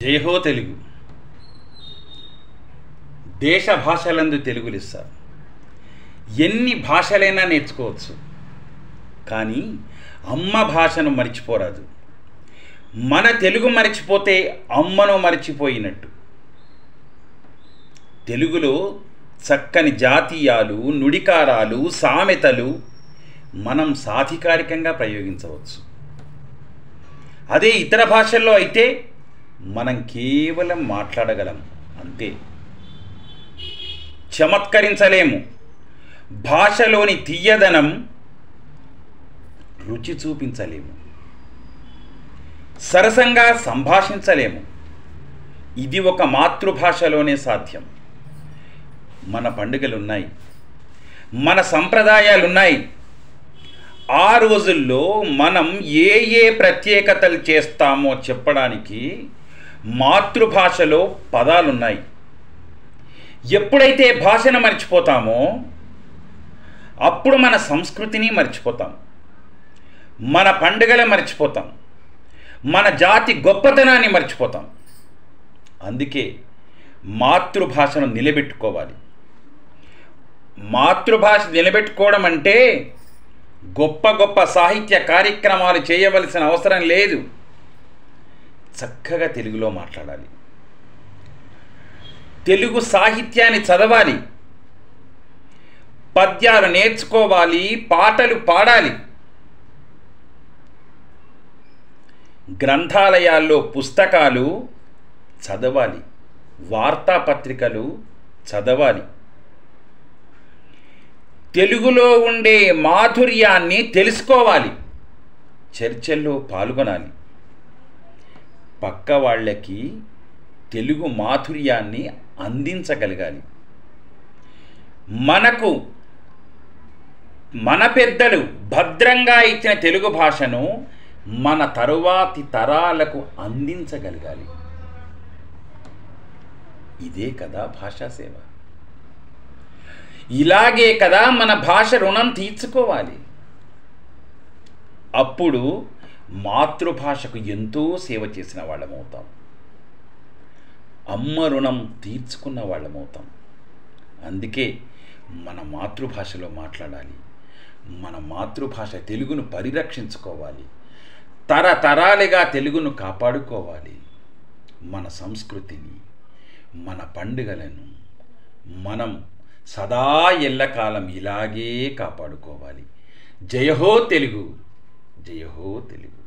జై హో తెలుగు. దేశ భాషలందు తెలుగు లెస్స. ఎన్ని భాషలైనా నేర్చుకోవచ్చు, కానీ అమ్మ భాషను మరిచిపోరాదు. మన తెలుగు మరిచిపోతే అమ్మను మరిచిపోయినట్టు. తెలుగులో చక్కని జాతీయాలు, నుడికారాలు, సామెతలు మనం సాధికారికంగా ప్రయోగించవచ్చు. అదే ఇతర భాషల్లో అయితే మనం కేవలం మాట్లాడగలం అంతే. చమత్కరించలేము. భాషలోని తీయదనం రుచి చూపించలేము. సరసంగా సంభాషించలేము. ఇది ఒక మాతృభాషలోనే సాధ్యం. మన పండుగలున్నాయి, మన సంప్రదాయాలున్నాయి. ఆ రోజుల్లో మనం ఏ ఏ ప్రత్యేకతలు చేస్తామో చెప్పడానికి మాతృభాషలో పదాలున్నాయి. ఎప్పుడైతే భాషను మర్చిపోతామో అప్పుడు మన సంస్కృతిని మర్చిపోతాం, మన పండుగలు మర్చిపోతాం, మన జాతి గొప్పతనాన్ని మర్చిపోతాం. అందుకే మాతృభాషను నిలబెట్టుకోవాలి. మాతృభాష నిలబెట్టుకోవడం అంటే గొప్ప గొప్ప సాహిత్య కార్యక్రమాలు చేయవలసిన అవసరం లేదు. చక్కగా తెలుగులో మాట్లాడాలి. తెలుగు సాహిత్యాన్ని చదవాలి, పద్యాలు నేర్చుకోవాలి, పాటలు పాడాలి. గ్రంథాలయాల్లో పుస్తకాలు చదవాలి, వార్తాపత్రికలు చదవాలి. తెలుగులో ఉండే మాధుర్యాన్ని తెలుసుకోవాలి, చర్చల్లో పాల్గొనాలి. పక్క వాళ్ళకి తెలుగు మాధుర్యాన్ని అందించగలగాలి. మనకు మన పెద్దలు భద్రంగా ఇచ్చిన తెలుగు భాషను మన తరువాతి తరాలకు అందించగలగాలి. ఇదే కదా భాషా సేవ. ఇలాగే కదా మన భాష రుణం తీర్చుకోవాలి. అప్పుడు మాతృభాషకు ఎంతో సేవ చేసిన వాళ్ళమవుతాం, అమ్మ రుణం తీర్చుకున్న వాళ్ళమవుతాం. అందుకే మన మాతృభాషలో మాట్లాడాలి. మన మాతృభాష తెలుగును పరిరక్షించుకోవాలి. తరతరాలుగా తెలుగును కాపాడుకోవాలి. మన సంస్కృతిని, మన పండుగలను మనం సదా ఎల్లకాలం ఇలాగే కాపాడుకోవాలి. జయ హో తెలుగు, జయ హో తెలుగు.